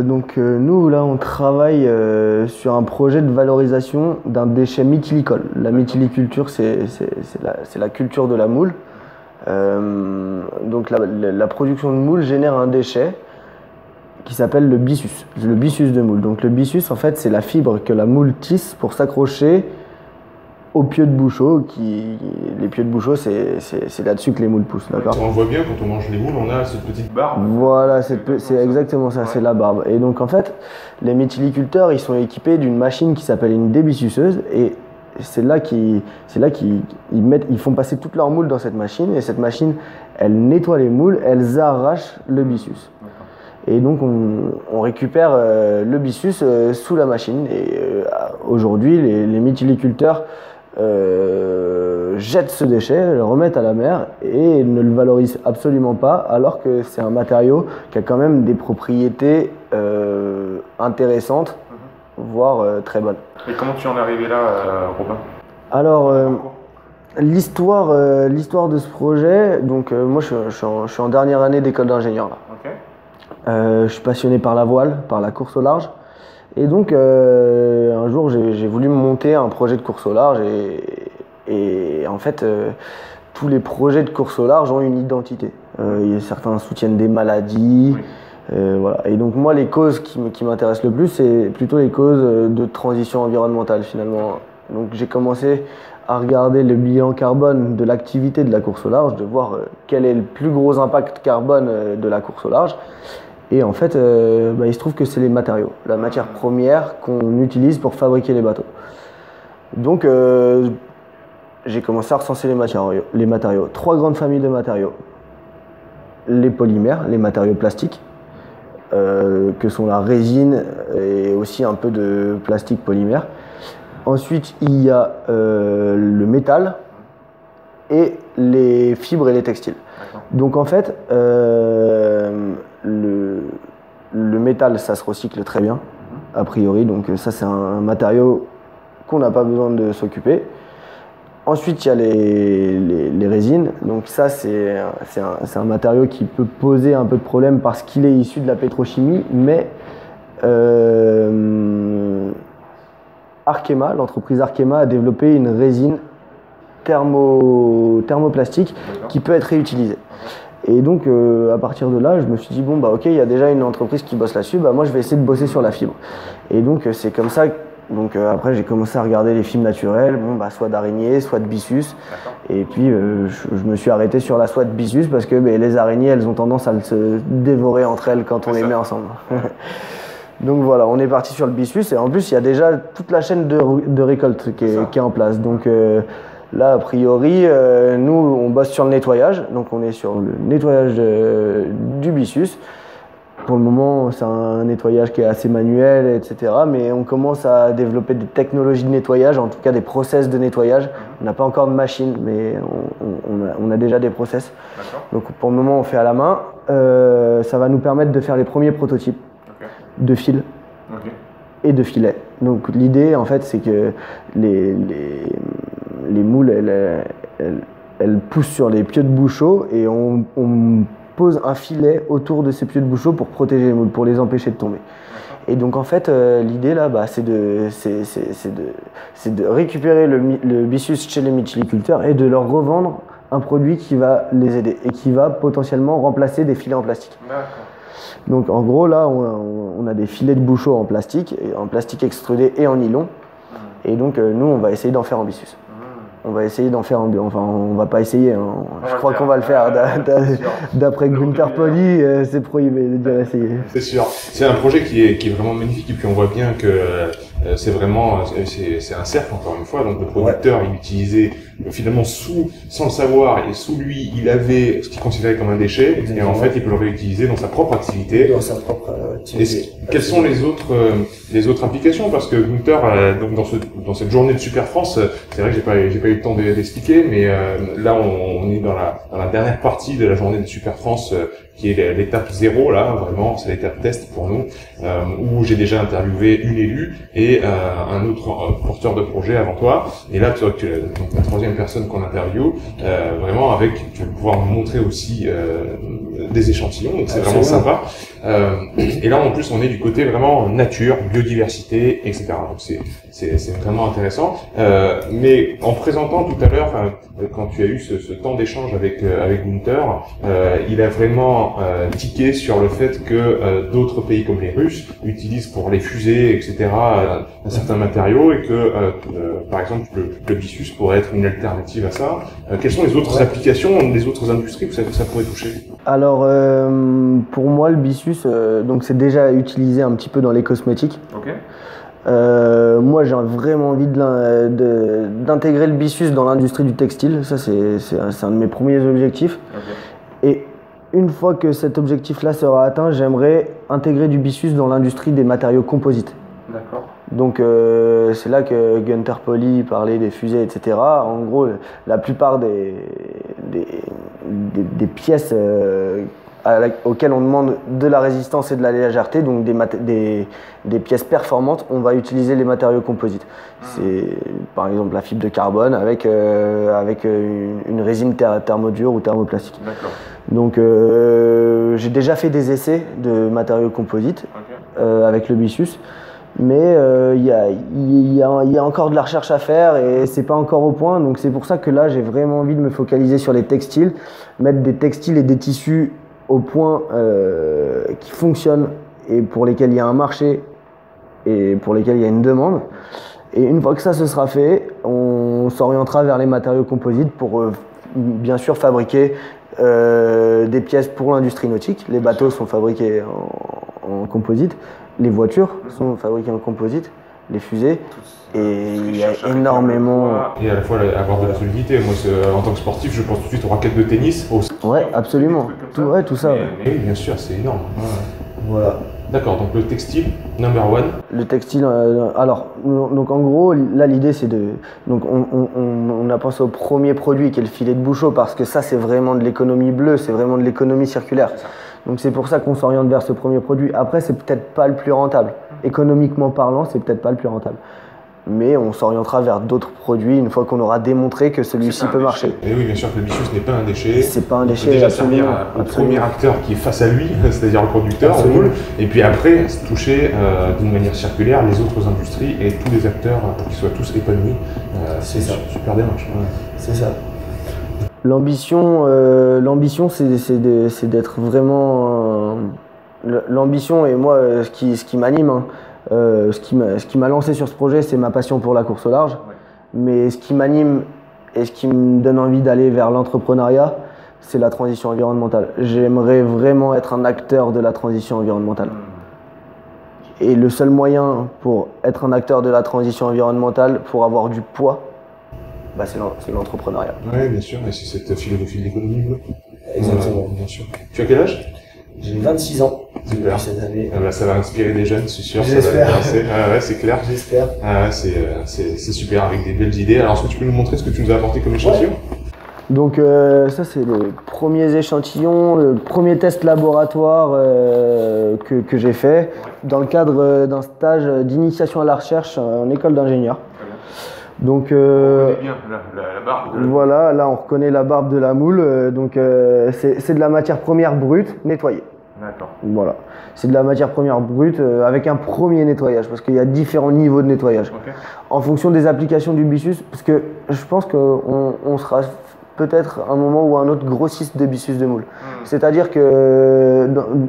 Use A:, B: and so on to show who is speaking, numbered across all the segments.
A: Nous, là, on travaille sur un projet de valorisation d'un déchet mythilicole. La mythiliculture, c'est la culture de la moule. La production de moule génère un déchet qui s'appelle le byssus de moule. Donc le byssus, en fait, c'est la fibre que la moule tisse pour s'accrocher aux pieux de bouchot. Les pieux de bouchot, c'est là-dessus que les moules poussent.
B: D'accord. On voit bien, quand on mange les moules, on a cette petite barbe.
A: Voilà, c'est exactement ça, c'est la barbe. Et donc en fait, les mythiliculteurs, ils sont équipés d'une machine qui s'appelle une débyssusseuse, et c'est là qu'ils font passer toutes leurs moules dans cette machine, et cette machine, elle nettoie les moules, elles arrachent le byssus. Et donc on récupère le byssus sous la machine. Et aujourd'hui, les mythiliculteurs jettent ce déchet, le remettent à la mer et ne le valorisent absolument pas, alors que c'est un matériau qui a quand même des propriétés intéressantes, voire très bonnes.
B: Et comment tu en es arrivé là, Robin?
A: Alors, l'histoire de ce projet, donc moi je suis en dernière année d'école d'ingénieur là.
B: Okay.
A: Je suis passionné par la voile, par la course au large. Et donc, un jour, j'ai voulu monter un projet de course au large. Et en fait, tous les projets de course au large ont une identité. Certains soutiennent des maladies. Oui. Voilà. Et donc, moi, les causes qui m'intéressent le plus, c'est plutôt les causes de transition environnementale, finalement. Donc, j'ai commencé à regarder le bilan carbone de l'activité de la course au large, de voir quel est le plus gros impact carbone de la course au large. Et en fait, il se trouve que c'est les matériaux, la matière première qu'on utilise pour fabriquer les bateaux. Donc, j'ai commencé à recenser les matériaux. 3 grandes familles de matériaux. Les polymères, les matériaux plastiques, que sont la résine et aussi un peu de plastique polymère. Ensuite, il y a le métal et les fibres et les textiles. Donc en fait, le métal, ça se recycle très bien, a priori. Donc ça, c'est un matériau qu'on n'a pas besoin de s'occuper. Ensuite, il y a les résines. Donc ça, c'est un matériau qui peut poser un peu de problème parce qu'il est issu de la pétrochimie, mais Arkema, l'entreprise Arkema a développé une résine thermoplastique qui peut être réutilisée. Et donc à partir de là, je me suis dit bon ok, il y a déjà une entreprise qui bosse là-dessus, moi je vais essayer de bosser sur la fibre. Et donc c'est comme ça. Donc après j'ai commencé à regarder les fibres naturelles, soit d'araignée, soit de byssus. Et puis je me suis arrêté sur la soie de byssus parce que les araignées, elles ont tendance à se dévorer entre elles quand on les met ensemble. Donc voilà, on est parti sur le byssus, et en plus il y a déjà toute la chaîne de récolte qui est en place. Donc là, a priori, nous on bosse sur le nettoyage, donc on est sur le nettoyage du byssus. Pour le moment, c'est un nettoyage qui est assez manuel, etc. Mais on commence à développer des technologies de nettoyage, en tout cas des process de nettoyage. On n'a pas encore de machine, mais on a déjà des process. Donc pour le moment, on fait à la main. Ça va nous permettre de faire les premiers prototypes de fils et de filets. Donc l'idée, en fait, c'est que les moules, elles poussent sur les pieux de bouchot, et on pose un filet autour de ces pieux de bouchot pour protéger les moules, pour les empêcher de tomber. Et donc en fait, l'idée là, c'est de récupérer le byssus chez les mythiliculteurs et de leur revendre un produit qui va les aider et qui va potentiellement remplacer des filets en plastique. Donc en gros là, on a des filets de bouchot en plastique extrudé et en nylon. Et donc nous, on va essayer d'en faire en byssus. On va essayer d'en faire on va pas essayer, hein. Je crois qu'on va le faire. D'après Gunther Pauli, c'est prohibé de dire essayer.
B: C'est sûr. C'est un projet qui est vraiment magnifique, et puis on voit bien que c'est vraiment c'est un cercle, encore une fois. Donc le producteur, il utilisait finalement sans le savoir, et sous lui, il avait ce qu'il considérait comme un déchet. Exactement. Et en fait, il peut le réutiliser dans sa propre activité. Quelles sont les autres applications? Parce que Gunther, donc dans cette journée de Super France, c'est vrai que j'ai pas eu le temps d'expliquer, mais là on est dans la dernière partie de la journée de Super France, qui est l'étape 0, là, vraiment, c'est l'étape test pour nous, où j'ai déjà interviewé une élue et un autre porteur de projet avant toi. Et là, tu es donc la 3e personne qu'on interviewe, vraiment tu vas pouvoir nous montrer aussi des échantillons, donc c'est vraiment sympa. Et là, en plus, on est du côté vraiment nature, biodiversité, etc. Donc c'est vraiment intéressant. Mais en présentant tout à l'heure, quand tu as eu ce temps d'échange avec Gunther, il a vraiment tiqué sur le fait que d'autres pays comme les Russes utilisent pour les fusées, etc., un certain matériau et que, par exemple, le byssus pourrait être une alternative à ça. Quelles sont les autres applications, les autres industries que ça pourrait toucher?
A: Alors, pour moi, le byssus, donc c'est déjà utilisé un petit peu dans les cosmétiques.
B: Ok.
A: Moi, j'ai vraiment envie d'intégrer le byssus dans l'industrie du textile. Ça, c'est un de mes premiers objectifs. Okay. Et une fois que cet objectif-là sera atteint, j'aimerais intégrer du byssus dans l'industrie des matériaux composites.
B: D'accord.
A: Donc c'est là que Gunther Pauly parlait des fusées, etc. En gros, la plupart des pièces auxquelles on demande de la résistance et de la légèreté, donc des pièces performantes, on va utiliser les matériaux composites. C'est par exemple la fibre de carbone avec une résine thermodure ou thermoplastique.
B: D'accord.
A: Donc j'ai déjà fait des essais de matériaux composites avec le byssus. Mais il y a encore de la recherche à faire et c'est pas encore au point. Donc c'est pour ça que là j'ai vraiment envie de me focaliser sur les textiles, mettre des textiles et des tissus au point qui fonctionnent et pour lesquels il y a un marché et pour lesquels il y a une demande. Et une fois que ça se sera fait, on s'orientera vers les matériaux composites pour bien sûr fabriquer des pièces pour l'industrie nautique. Les bateaux sont fabriqués en composite. Les voitures sont fabriquées en composite, les fusées, et il y a énormément...
B: Et à la fois avoir de la solidité. Moi, en tant que sportif, je pense tout de suite aux raquettes de tennis.
A: Ouais, absolument. Tout ça.
B: Mais oui, bien sûr, c'est énorme.
A: Voilà.
B: D'accord, donc le textile, number one.
A: Le textile, alors, donc en gros, là l'idée c'est de... Donc on a pensé au premier produit qui est le filet de Bouchot parce que ça c'est vraiment de l'économie bleue, c'est vraiment de l'économie circulaire. Donc c'est pour ça qu'on s'oriente vers ce premier produit. Après, c'est peut-être pas le plus rentable. Économiquement parlant, c'est peut-être pas le plus rentable. Mais on s'orientera vers d'autres produits une fois qu'on aura démontré que celui-ci peut marcher.
B: Et oui, bien sûr que le byssus n'est pas un déchet.
A: C'est pas un déchet.
B: Il peut déjà servir au premier acteur qui est face à lui, c'est-à-dire le producteur, le moule. Et puis après, toucher d'une manière circulaire les autres industries et tous les acteurs pour qu'ils soient tous épanouis. C'est super démarche.
A: Ouais. C'est ça. L'ambition, c'est d'être vraiment... L'ambition et moi, ce qui m'anime, hein, ce qui m'a lancé sur ce projet, c'est ma passion pour la course au large. Ouais. Mais ce qui m'anime et ce qui me donne envie d'aller vers l'entrepreneuriat, c'est la transition environnementale. J'aimerais vraiment être un acteur de la transition environnementale. Et le seul moyen pour être un acteur de la transition environnementale, pour avoir du poids, bah c'est l'entrepreneuriat.
B: Oui, bien sûr, et c'est cette philosophie de l'économie bleue.
A: Exactement.
B: Bien sûr. Tu as quel âge?
A: J'ai 26 ans.
B: Super.
A: Cette année.
B: Ah bah, ça va inspirer des jeunes, c'est sûr.
A: J'espère.
B: Ouais, c'est clair.
A: J'espère.
B: C'est super, avec des belles idées. Alors, est-ce que tu peux nous montrer ce que tu nous as apporté comme échantillon?
A: Donc ça c'est les premiers échantillons, le premier test laboratoire que j'ai fait dans le cadre d'un stage d'initiation à la recherche en école d'ingénieur. Donc
B: on reconnaît bien la barbe.
A: Voilà, là on reconnaît la barbe de la moule. Donc c'est de la matière première brute nettoyée.
B: D'accord.
A: Voilà, c'est de la matière première brute avec un premier nettoyage parce qu'il y a différents niveaux de nettoyage. Okay. En fonction des applications du byssus, parce que je pense qu'on sera peut-être un moment ou un autre grossiste de byssus de moule. C'est-à-dire que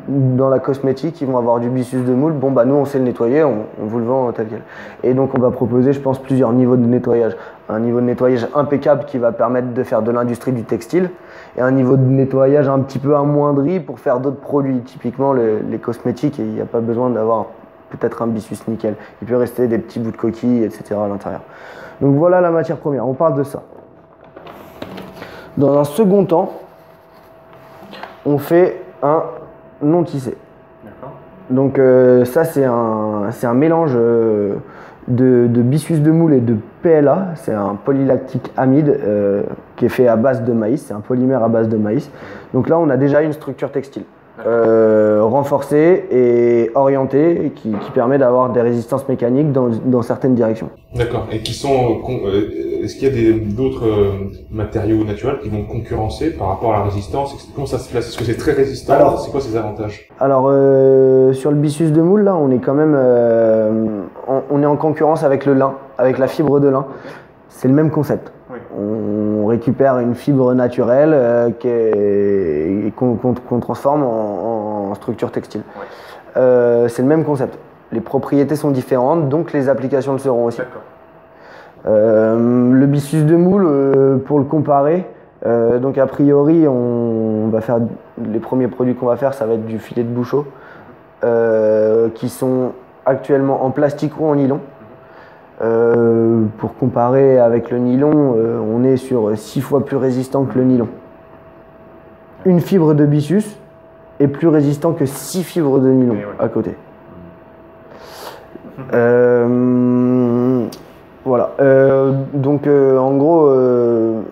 A: dans la cosmétique, ils vont avoir du byssus de moule. Bon, bah nous, on sait le nettoyer, on vous le vend tel quel. Et donc, on va proposer, je pense, plusieurs niveaux de nettoyage. Un niveau de nettoyage impeccable qui va permettre de faire de l'industrie du textile et un niveau de nettoyage un petit peu amoindri pour faire d'autres produits. Typiquement, les cosmétiques, il n'y a pas besoin d'avoir peut-être un byssus nickel. Il peut rester des petits bouts de coquille, etc. à l'intérieur. Donc, voilà la matière première. On parle de ça. Dans un second temps, on fait un non tissé. Donc ça c'est un mélange de byssus de moule et de PLA. C'est un polylactique amide qui est fait à base de maïs. C'est un polymère à base de maïs. Donc là on a déjà une structure textile. renforcé et orienté, qui permet d'avoir des résistances mécaniques dans certaines directions.
B: D'accord. Et qui sont, est-ce qu'il y a d'autres matériaux naturels qui vont concurrencer par rapport à la résistance? Comment ça se place? Est-ce que c'est très résistant? C'est quoi ses avantages?
A: Alors, sur le byssus de moule, là, on est quand même, on est en concurrence avec le lin, avec la fibre de lin. C'est le même concept. Oui. On récupère une fibre naturelle qu'on transforme en structure textile. Oui. C'est le même concept. Les propriétés sont différentes, donc les applications le seront aussi. Le byssus de moule, pour le comparer, donc a priori, on va faire les premiers produits qu'on va faire, ça va être du filet de bouchot, qui sont actuellement en plastique ou en nylon. Pour comparer avec le nylon, on est sur 6 fois plus résistant que le nylon. Une fibre de byssus est plus résistant que 6 fibres de nylon à côté. Voilà. Donc en gros,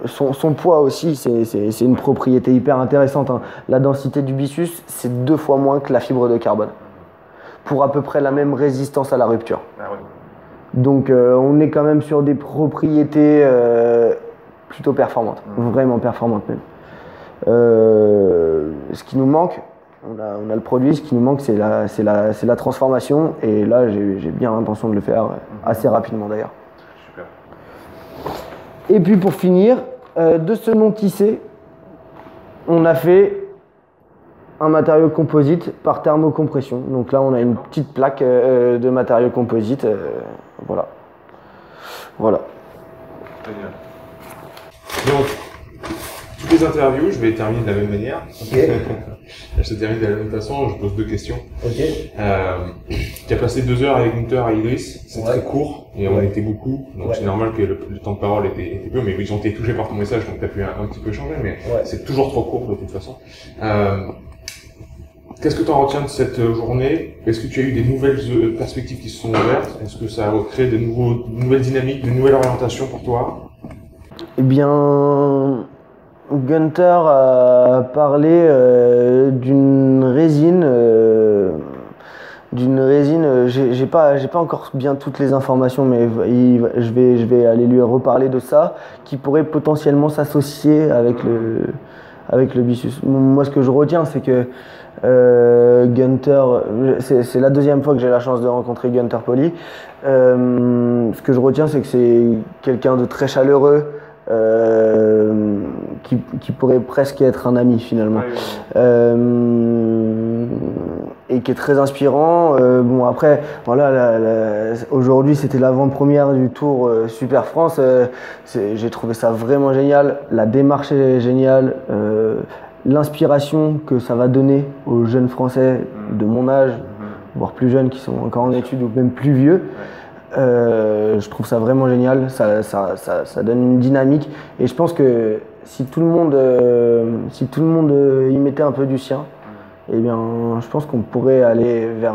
A: son poids aussi, c'est une propriété hyper intéressante, hein. La densité du byssus, c'est 2 fois moins que la fibre de carbone, pour à peu près la même résistance à la rupture. Donc on est quand même sur des propriétés plutôt performantes, vraiment performantes même. Ce qui nous manque, on a le produit, ce qui nous manque c'est la transformation, et là j'ai bien l'intention de le faire assez rapidement d'ailleurs. Super. Et puis pour finir, de ce non tissé, on a fait un matériau composite par thermocompression. Donc là on a une petite plaque de matériau composite. Voilà. Voilà.
B: Génial. Donc, toutes les interviews, je vais terminer de la même manière. Okay. Je termine de la même façon, je pose 2 questions.
A: Okay.
B: Tu as passé 2 heures avec Günther et Idriss, c'est très court, et on était beaucoup, donc c'est normal que le temps de parole était peu, mais ils ont été touchés par ton message, donc tu as pu un petit peu changer, mais c'est toujours trop court de toute façon. Qu'est-ce que tu en retiens de cette journée? Est-ce que tu as eu des nouvelles perspectives qui se sont ouvertes? Est-ce que ça a créé de nouvelles dynamiques, de nouvelles orientations pour toi?
A: Eh bien, Günther a parlé d'une résine. J'ai pas encore bien toutes les informations, mais je vais aller lui reparler de ça, qui pourrait potentiellement s'associer avec le byssus. Moi, ce que je retiens, c'est que Günther, c'est la 2e fois que j'ai la chance de rencontrer Günther Poly. Ce que je retiens, c'est que c'est quelqu'un de très chaleureux, qui pourrait presque être un ami finalement, et qui est très inspirant. Bon, après, voilà, aujourd'hui c'était l'avant-première du Tour Super France. J'ai trouvé ça vraiment génial. La démarche est géniale. L'inspiration que ça va donner aux jeunes Français de mon âge, voire plus jeunes qui sont encore en études ou même plus vieux, je trouve ça vraiment génial. Ça donne une dynamique, et je pense que si tout le monde y mettait un peu du sien, eh bien, je pense qu'on pourrait aller vers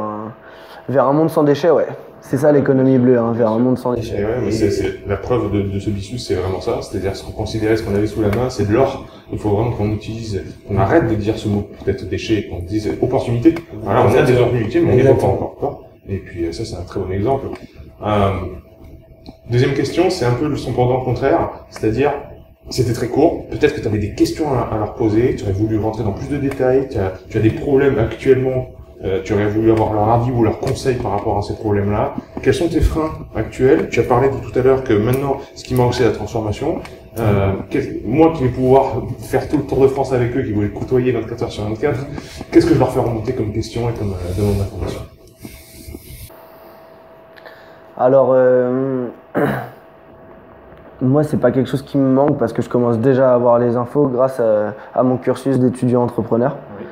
A: un monde sans déchets, ouais. C'est ça l'économie bleue, hein, vers un monde sans déchets.
B: Ouais, c'est la preuve de ce byssus, c'est vraiment ça. C'est-à-dire, ce qu'on considérait, ce qu'on avait sous la main, c'est de l'or. Il faut vraiment qu'on utilise, qu'on arrête de dire ce mot peut-être déchet, qu'on dise opportunité. Voilà, on a des opportunités, mais on n'y va pas encore. Et puis ça, c'est un très bon exemple. Deuxième question, c'est un peu son pendant contraire, c'est-à-dire, c'était très court, peut-être que tu avais des questions à leur poser, tu aurais voulu rentrer dans plus de détails, tu as des problèmes actuellement, tu aurais voulu avoir leur avis ou leur conseil par rapport à ces problèmes-là. Quels sont tes freins actuels? Tu as parlé de tout à l'heure que maintenant, ce qui manque, c'est la transformation. Moi qui vais pouvoir faire tout le Tour de France avec eux, qui vont les côtoyer 24 heures sur 24, qu'est-ce que je leur fais remonter comme question et comme demande d'information?
A: Alors, moi, c'est pas quelque chose qui me manque, parce que je commence déjà à avoir les infos grâce à mon cursus d'étudiant entrepreneur. Oui.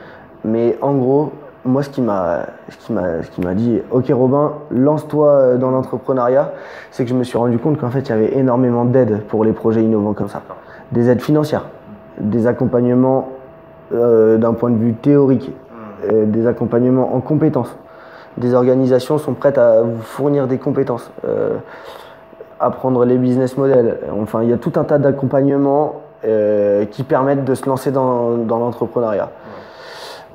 A: Mais en gros, moi, ce qui m'a dit, ok Robin, lance-toi dans l'entrepreneuriat, c'est que je me suis rendu compte qu'en fait, il y avait énormément d'aides pour les projets innovants comme ça. Des aides financières, des accompagnements d'un point de vue théorique, des accompagnements en compétences. Des organisations sont prêtes à vous fournir des compétences, apprendre les business models. Enfin, il y a tout un tas d'accompagnements qui permettent de se lancer dans l'entrepreneuriat.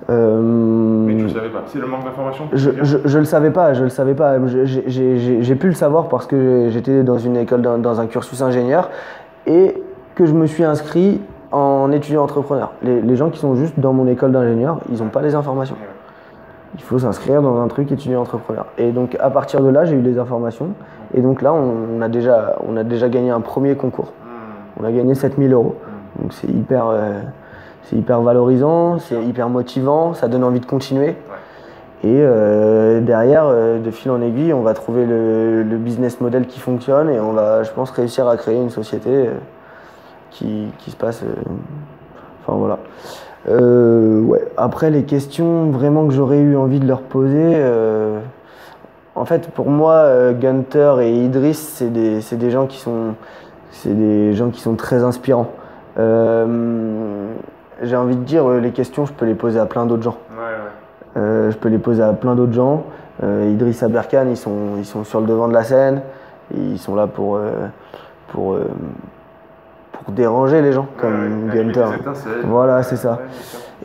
B: Mais tu le savais pas. C'est le manque d'information.
A: Je le savais pas. J'ai pu le savoir parce que j'étais dans une école, dans un cursus ingénieur, et que je me suis inscrit en étudiant entrepreneur. Les gens qui sont juste dans mon école d'ingénieur, ils n'ont pas les informations. Il faut s'inscrire dans un truc étudiant entrepreneur. Et donc à partir de là, j'ai eu les informations. Et donc là, on a déjà gagné un premier concours. On a gagné 7 000 €. Donc c'est hyper valorisant, c'est hyper motivant, ça donne envie de continuer. Et derrière, de fil en aiguille, on va trouver le business model qui fonctionne et on va, je pense, réussir à créer une société qui se passe. Enfin voilà. Ouais. Après, les questions vraiment que j'aurais eu envie de leur poser, en fait, pour moi, Gunter et Idriss, c'est des gens qui sont très inspirants. J'ai envie de dire, les questions, je peux les poser à plein d'autres gens. Je peux les poser à plein d'autres gens. Idriss Aberkan, ils sont sur le devant de la scène. Ils sont là pour déranger les gens, comme Gunter. Voilà, c'est ça.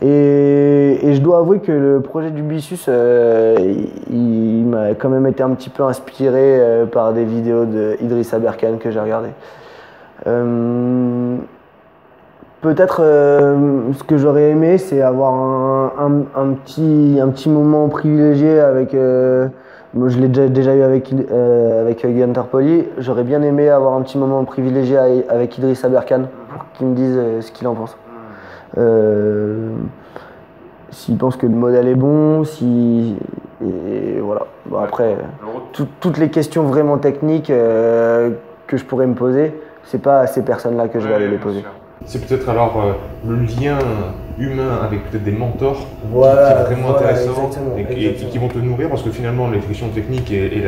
A: Et je dois avouer que le projet du Bicus, il m'a quand même été un petit peu inspiré par des vidéos d'Idriss Aberkan que j'ai regardées. Peut-être ce que j'aurais aimé, c'est avoir un petit moment privilégié avec. Moi, je l'ai déjà eu avec Gunter Poly. J'aurais bien aimé avoir un petit moment privilégié avec Idriss Aberkan pour qu'il me dise ce qu'il en pense. S'il pense que le modèle est bon, et voilà. Bon, après, toutes les questions vraiment techniques que je pourrais me poser, c'est pas à ces personnes-là que je vais aller les poser.
B: C'est peut-être alors le lien humain avec peut-être des mentors qui est vraiment intéressant et qui vont te nourrir, parce que finalement les questions techniques et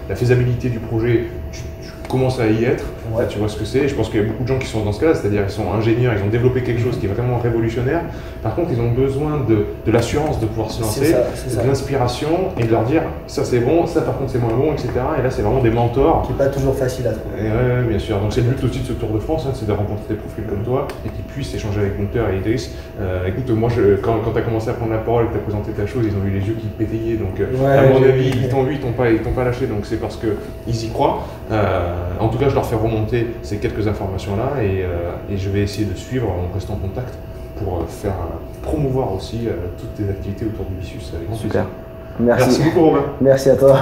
B: la faisabilité du projet, tu commences à y être, là, tu vois ce que c'est. Je pense qu'il y a beaucoup de gens qui sont dans ce cas-là, c'est-à-dire ils sont ingénieurs, ils ont développé quelque chose qui est vraiment révolutionnaire. Par contre, ils ont besoin de l'assurance de pouvoir se lancer, de l'inspiration et de leur dire ça c'est bon, ça par contre c'est moins bon, etc. Et là c'est vraiment des mentors.
A: Qui n'est pas toujours facile à trouver.
B: Et bien sûr. Donc c'est le but aussi de ce Tour de France, c'est de rencontrer des profils comme toi et qui puissent échanger avec Gunter et Idriss. Écoute, moi quand tu as commencé à prendre la parole et que tu as présenté ta chose, ils ont eu les yeux qui pétayaient. Donc à mon avis, ils t'ont vu, ils t'ont pas lâché. Donc c'est parce qu'ils y croient. En tout cas, je leur fais remonter ces quelques informations-là et je vais essayer de suivre en restant en contact pour faire promouvoir aussi toutes tes activités autour du Bicus.
A: Super.
B: Merci beaucoup, Robin.
A: Merci à toi.